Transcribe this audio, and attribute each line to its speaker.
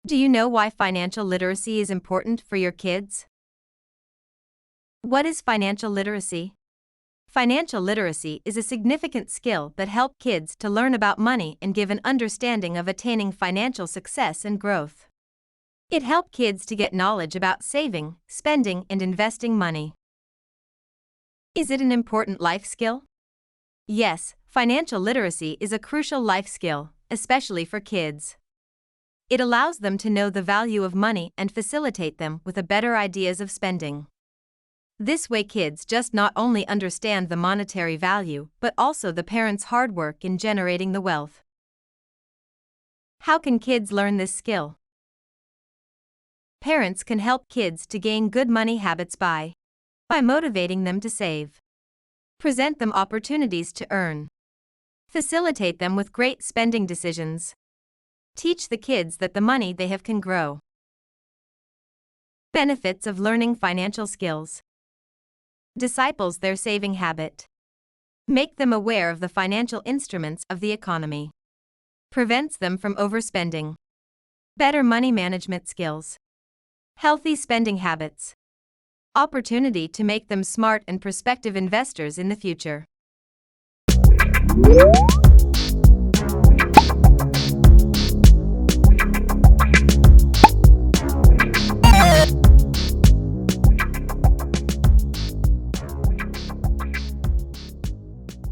Speaker 1: Do you know why financial literacy is important for your kids? What is financial literacy? Financial literacy is a significant skill that helps kids to learn about money and give an understanding of attaining financial success and growth. It helps kids to get knowledge about saving, spending, and investing money. Is it an important life skill? Yes, financial literacy is a crucial life skill, especially for kids. It allows them to know the value of money and facilitate them with a better ideas of spending. This way kids just not only understand the monetary value but also the parents' hard work in generating the wealth. How can kids learn this skill? Parents can help kids to gain good money habits by motivating them to save, present them opportunities to earn, facilitate them with great spending decisions, teach the kids that the money they have can grow. Benefits of learning financial skills. Disciples their saving habit. Make them aware of the financial instruments of the economy. Prevents them from overspending. Better money management skills. Healthy spending habits. Opportunity to make them smart and prospective investors in the future.